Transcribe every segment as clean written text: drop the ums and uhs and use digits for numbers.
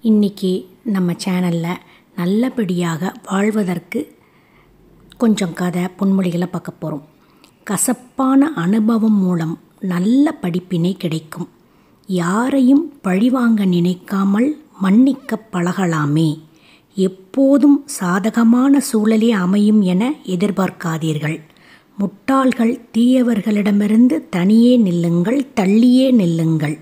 இன்றைக்கி நம்ம சேனலில் நல்லபடியாக வாழ்வதற்கு கொஞ்சம் கதை பொன்மொழிகளை பார்க்க போகிறோம். கசப்பான அனுபவம் மூலம் நல்ல படிப்பினை கிடைக்கும். யாரையும் பழிவாங்க நினைக்காமல் மன்னிக்க பழகலாமே. எப்போதும் சாதகமான சூழலே அமையும் என எதிர்பார்க்காதீர்கள். முட்டாள்கள் தீயவர்களிடமிருந்து தனியே நில்லுங்கள், தள்ளியே நில்லுங்கள்.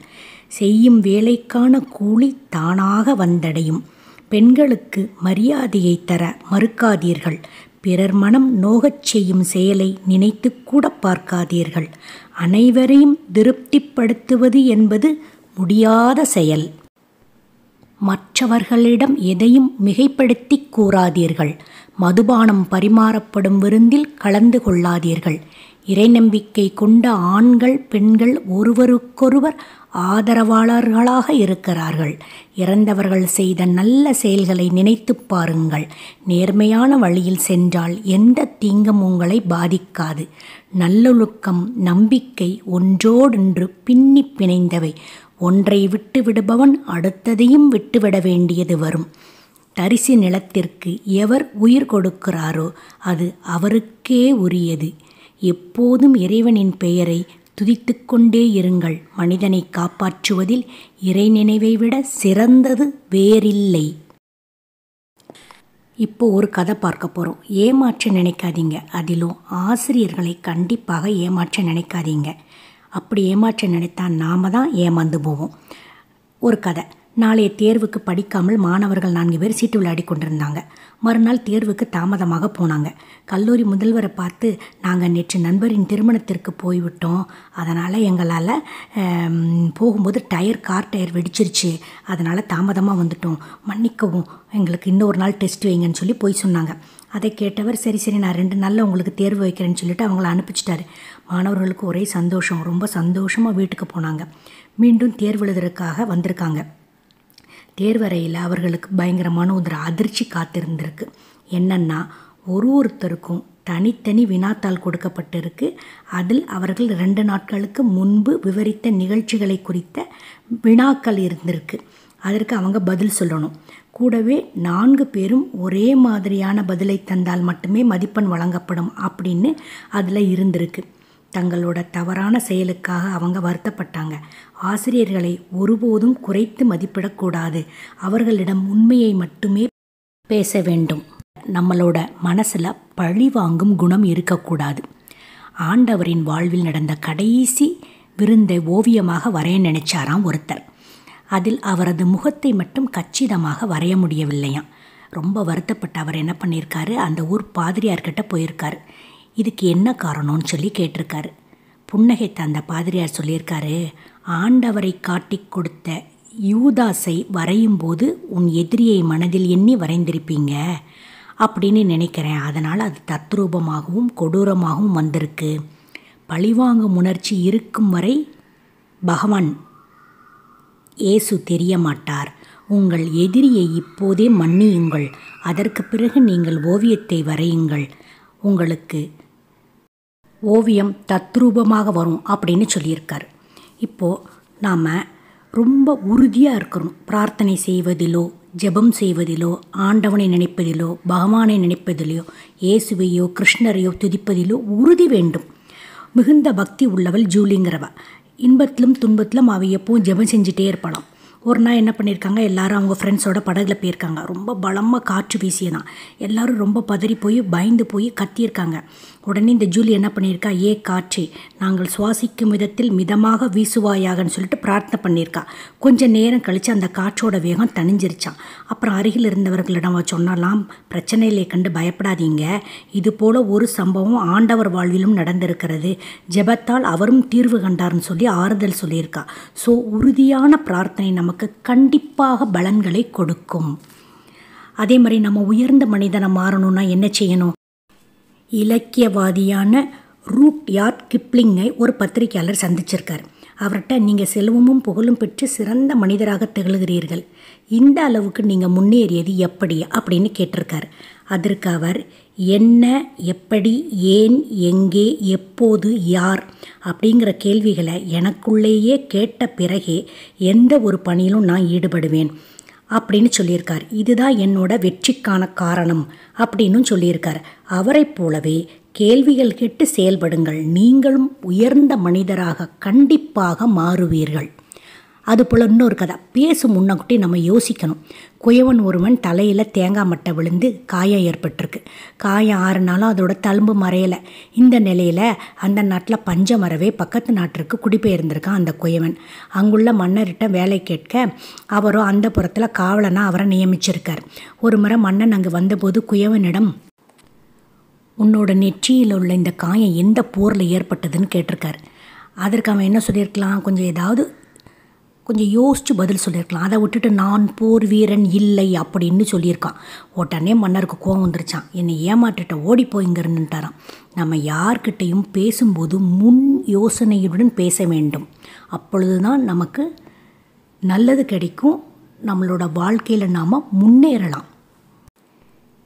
செய்யும் வேலைக்கான கூலி தானாக வந்தடையும். பெண்களுக்கு மரியாதையை தர மறுக்காதீர்கள். பிறர் மனம் நோகச் செய்யும் செயலை நினைத்து கூட பார்க்காதீர்கள். அனைவரையும் திருப்திப்படுத்துவது என்பது முடியாத செயல். மற்றவர்களிடம் எதையும் மிகைப்படுத்தி கூறாதீர்கள். மதுபானம் பரிமாறப்படும் விருந்தில் கலந்து கொள்ளாதீர்கள். இறைநம்பிக்கை கொண்ட ஆண்கள் பெண்கள் ஒருவருக்கொருவர் ஆதரவாளர்களாக இருக்கிறார்கள். இறந்தவர்கள் செய்த நல்ல செயல்களை நினைத்து பாருங்கள். நேர்மையான வழியில் சென்றால் எந்த தீங்கும் உங்களை பாதிக்காது. நல்லொழுக்கம் நம்பிக்கை ஒன்றோடொன்று பின்னி பிணைந்தவை. ஒன்றை விட்டு விடுபவன் அடுத்ததையும் விட்டுவிட வேண்டியது வரும். தரிசு நிலத்திற்கு எவர் உயிர் கொடுக்கிறாரோ அது அவருக்கே உரியது. எப்போதும் இறைவனின் பெயரை துதித்து கொண்டே இருங்கள். மனிதனை காப்பாற்றுவதில் இறை நினைவை விட சிறந்தது வேறில்லை. இப்போ ஒரு கதை பார்க்க போகிறோம். ஏமாற்ற நினைக்காதீங்க. அதிலும் ஆசிரியர்களை கண்டிப்பாக ஏமாற்ற நினைக்காதீங்க. அப்படி ஏமாற்ற நினைத்தா நாம தான் ஏமாந்து போவோம். ஒரு கதை. நாளைய தேர்வுக்கு படிக்காமல் மாணவர்கள் 4 பேர் சீட்டு விளையாடி கொண்டிருந்தாங்க. மறுநாள் தேர்வுக்கு தாமதமாக போனாங்க. கல்லூரி முதல்வரை பார்த்து, நாங்கள் நேற்று நண்பரின் திருமணத்திற்கு போய்விட்டோம், அதனால் எங்களால் போகும்போது கார் டயர் வெடிச்சிருச்சு, அதனால் தாமதமாக வந்துட்டோம், மன்னிக்கவும், எங்களுக்கு இன்னொரு நாள் டெஸ்ட் வைங்கன்னு சொல்லி போய் சொன்னாங்க. அதை கேட்டவர், சரி நான் 2 நாளில் உங்களுக்கு தேர்வு வைக்கிறேன்னு சொல்லிட்டு அவங்கள அனுப்பிச்சிட்டாரு. மாணவர்களுக்கு ஒரே சந்தோஷம். ரொம்ப சந்தோஷமாக வீட்டுக்கு போனாங்க. மீண்டும் தேர்வு எழுதுறதுக்காக வந்திருக்காங்க. தேர்வறையில் அவர்களுக்கு பயங்கரமான ஒரு அதிர்ச்சி காத்திருந்திருக்கு. என்னன்னா, ஒருத்தருக்கும் தனித்தனி வினாத்தாள் கொடுக்கப்பட்டிருக்கு. அதில் அவர்கள் 2 நாட்களுக்கு முன்பு விவரித்த நிகழ்ச்சிகளை குறித்த வினாக்கள் இருந்திருக்கு. அதற்கு அவங்க பதில் சொல்லணும். கூடவே 4 பேரும் ஒரே மாதிரியான பதிலை தந்தால் மட்டுமே மதிப்பெண் வழங்கப்படும் அப்படின்னு அதில் இருந்திருக்கு. தங்களோட தவறான செயலுக்காக அவங்க வருத்தப்பட்டாங்க. ஆசிரியர்களை ஒருபோதும் குறைத்து மதிப்பிடக்கூடாது. அவர்களிடம் உண்மையை மட்டுமே பேச வேண்டும். நம்மளோட மனசில் பழி வாங்கும் குணம் இருக்கக்கூடாது. ஆண்டவரின் வாழ்வில் நடந்த கடைசி விருந்தை ஓவியமாக வரைய நினைச்சாராம் ஒருத்தர். அதில் அவரது முகத்தை மட்டும் கச்சிதமாக வரைய முடியவில்லையாம். ரொம்ப வருத்தப்பட்ட அவர் என்ன பண்ணியிருக்காரு, அந்த ஊர் பாதிரியார்கிட்ட போயிருக்காரு. இதுக்கு என்ன காரணம்னு சொல்லி கேட்டிருக்காரு. புன்னகைத்த அந்த பாதிரியார் சொல்லியிருக்காரு, ஆண்டவரை காட்டி கொடுத்த யூதாஸை வரையும் போது உன் எதிரியை மனதில் எண்ணி வரைந்திருப்பீங்க அப்படின்னு நினைக்கிறேன். அதனால் அது தத்ரூபமாகவும் கொடூரமாகவும் வந்திருக்கு. பழிவாங்கும் உணர்ச்சி இருக்கும் வரை பகவான் இயேசு தெரிய மாட்டார். உங்கள் எதிரியை இப்போதே மன்னியுங்கள். அதற்கு பிறகு நீங்கள் ஓவியத்தை வரையுங்கள். உங்களுக்கு ஓவியம் தத்ரூபமாக வரும் அப்படின்னு சொல்லியிருக்காரு. இப்போது நாம் ரொம்ப உறுதியாக இருக்கணும். பிரார்த்தனை செய்வதிலோ, ஜெபம் செய்வதிலோ, ஆண்டவனை நினைப்பதிலோ, பகவானை நினைப்பதிலோ, இயேசுவையோ கிருஷ்ணரையோ துதிப்பதிலோ உறுதி வேண்டும். மிகுந்த பக்தி உள்ளவள் ஜூலிங்கிறவ. இன்பத்திலும் துன்பத்திலும் அவ எப்பவும் ஜெபம் செஞ்சுட்டே இருப்பாளாம். ஒரு நாள் என்ன பண்ணியிருக்காங்க, எல்லாரும் அவங்க ஃப்ரெண்ட்ஸோட படகுல போயிருக்காங்க. ரொம்ப பலமாக காற்று வீசியதான். எல்லோரும் ரொம்ப பதறி போய் பயந்து போய் கத்தியிருக்காங்க. உடனே இந்த ஜூலி என்ன பண்ணியிருக்கா, காற்றே நாங்கள் சுவாசிக்கும் விதத்தில் மிதமாக வீசுவாயாகன்னு சொல்லிட்டு பிரார்த்தனை பண்ணியிருக்கா. கொஞ்சம் நேரம் கழித்து அந்த காற்றோட வேகம் தணிஞ்சிருச்சான். அப்புறம் அருகில் இருந்தவர்களிடம் சொன்னாலாம், பிரச்சனைகளை கண்டு பயப்படாதீங்க, இது போல் ஒரு சம்பவம் ஆண்டவர் வாழ்விலும் நடந்திருக்கிறது, ஜெபத்தால் அவரும் தீர்வு கண்டார்னு சொல்லி ஆறுதல் சொல்லியிருக்கா. ஸோ உறுதியான பிரார்த்தனை நமக்கு கண்டிப்பாக பலன்களை கொடுக்கும். அதே மாதிரி நம்ம உயர்ந்த மனிதனை மாறணும்னா என்ன செய்யணும்? இலக்கியவாதியான ரூட்யார்ட் கிப்ளிங்கை ஒரு பத்திரிகையாளர் சந்திச்சிருக்கார். அவர்கிட்ட, நீங்கள் செல்வமும் புகழும் பெற்று சிறந்த மனிதராக திகழ்கிறீர்கள், இந்த அளவுக்கு நீங்கள் முன்னேறியது எப்படி அப்படின்னு கேட்டிருக்கார். அதற்கு அவர், என்ன, எப்படி, ஏன், எங்கே, எப்போது, யார் அப்படிங்கிற கேள்விகளை எனக்குள்ளேயே கேட்ட பிறகே எந்த ஒரு பணியிலும் நான் ஈடுபடுவேன். அப்படின்னு சொல்லியிருக்கார். இதுதான் என்னோட வெற்றிக்கான காரணம் அப்படின்னு சொல்லியிருக்கார். அவரைப் போலவே கேள்விகள் கேட்டு செயல்படுங்கள், நீங்களும் உயர்ந்த மனிதராக கண்டிப்பாக மாறுவீர்கள். அதுபோல் இன்னொரு கதை. பேசும் முன்னக்குட்டி நம்ம யோசிக்கணும். குயவன் ஒருவன் தலையில் தேங்காய் மட்டை விழுந்து காயம் ஏற்பட்டிருக்கு. காயம் 6 நாளும் அதோட தழும்பு மறையலை. இந்த நிலையில் அந்த நாட்டில் பஞ்சம் வரவே பக்கத்து நாட்டிற்கு குடிபெயர்ந்திருக்கான் அந்த குயவன். அங்குள்ள மன்னர்கிட்ட வேலை கேட்க அவரோ அந்த புறத்தில் காவலனாக அவரை நியமிச்சிருக்கார். ஒரு முறை மன்னன் அங்கே வந்தபோது குயவனிடம் உன்னோட நெற்றியில் உள்ள இந்த காயம் எந்த போரில் ஏற்பட்டதுன்னு கேட்டிருக்கார். அதற்கு அவன் என்ன சொல்லியிருக்கலாம், கொஞ்சம் யோசித்து பதில் சொல்லியிருக்கலாம். அதை விட்டுட்டு நான் போர் வீரன் இல்லை அப்படின்னு சொல்லியிருக்கான். உடனே மன்னருக்கு கோவம் வந்துருச்சான். என்னை ஏமாற்றிட்ட, ஓடி போய் இங்கே இருந்துட்டாரான். நம்ம யார்கிட்டையும் பேசும்போது முன் யோசனையுடன் பேச வேண்டும். அப்பொழுது தான் நமக்கு நல்லது கிடைக்கும், நம்மளோட வாழ்க்கையில் நாம் முன்னேறலாம்.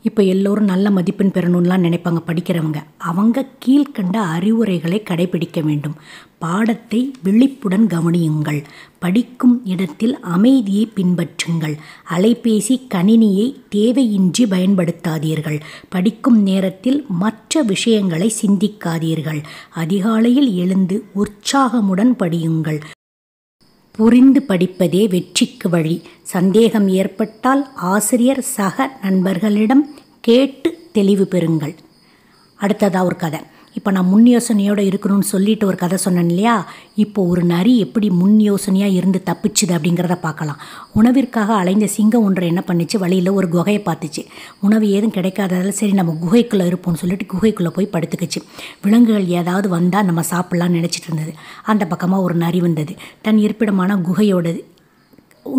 இப்போ எல்லோரும் நல்ல மதிப்பெண் பெறணும்லாம் நினைப்பாங்க படிக்கிறவங்க. அவங்க கீழ்கண்ட அறிவுரைகளை கடைபிடிக்க வேண்டும். பாடத்தை விழிப்புடன் கவனியுங்கள். படிக்கும் இடத்தில் அமைதியை பின்பற்றுங்கள். அலைபேசி கணினியை தேவையின்றி பயன்படுத்தாதீர்கள். படிக்கும் நேரத்தில் மற்ற விஷயங்களை சிந்திக்காதீர்கள். அதிகாலையில் எழுந்து உற்சாகமுடன் படியுங்கள். புரிந்து படிப்பதே வெற்றிக்கு வழி. சந்தேகம் ஏற்பட்டால் ஆசிரியர் சக நண்பர்களிடம் கேட்டு தெளிவு பெறுங்கள். அடுத்ததாக ஒரு கதை. இப்போ நான் முன் யோசனையோடு இருக்கணும்னு சொல்லிட்டு ஒரு கதை சொன்னேன் இல்லையா? இப்போ ஒரு நரி எப்படி முன் யோசனையாக இருந்து தப்பிச்சுது அப்படிங்கிறத பார்க்கலாம். உணவிற்காக அலைந்த சிங்கம் ஒன்று என்ன பண்ணிச்சு, வழியில் ஒரு குகையை பார்த்துச்சு. உணவு ஏதும் கிடைக்காததால் சரி நம்ம குகைக்குள்ளே இருப்போம்னு சொல்லிட்டு குகைக்குள்ளே போய் படுத்துக்குச்சு. விலங்குகள் ஏதாவது வந்தால் நம்ம சாப்பிட்லான்னு நினச்சிட்டு இருந்தது. அந்த பக்கமாக ஒரு நரி வந்தது. தன் இருப்பிடமான குகையோடது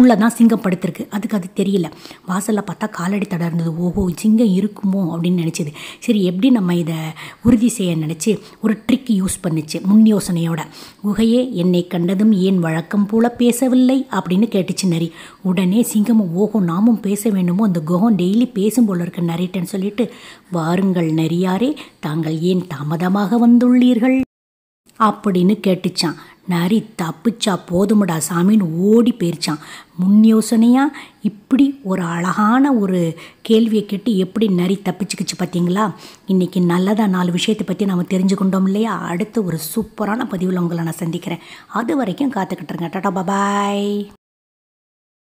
உள்ளே தான் சிங்கம் படுத்திருக்கு. அதுக்கு அது தெரியல. வாசலில் பார்த்தா காலடி தடம் இருந்தது. ஓஹோ, சிங்கம் இருக்குமோ அப்படின்னு நினச்சிது. சரி, எப்படி நம்ம இதை உறுதி செய்ய நினச்சி ஒரு ட்ரிக் யூஸ் பண்ணிச்சு முன் யோசனையோட. குகையே, என்னை கண்டதும் ஏன் வழக்கம் போல பேசவில்லை அப்படின்னு கேட்டுச்சு நரி. உடனே சிங்கமும் ஓஹோ நாமும் பேச வேண்டுமோ, அந்த குகம் டெய்லி பேசும் போல இருக்க நரிட்டேன்னு சொல்லிட்டு, வாருங்கள் நரியாரே, தாங்கள் ஏன் தாமதமாக வந்துள்ளீர்கள் அப்படின்னு கேட்டுச்சான். நரி தப்பிச்சா போதுமடா சாமின்னு ஓடி போயிருச்சான். முன் யோசனையாக இப்படி ஒரு அழகான ஒரு கேள்வியை கேட்டு எப்படி நரி தப்பிச்சுக்கிச்சு பார்த்தீங்களா? இன்றைக்கி நல்லதாக 4 விஷயத்தை பற்றி நம்ம தெரிஞ்சுக்கொண்டோம் இல்லையா? அடுத்த ஒரு சூப்பரான பதிவில் உங்களை நான் சந்திக்கிறேன். அது வரைக்கும் காத்துக்கிட்டுருங்க. டாடா பாய்.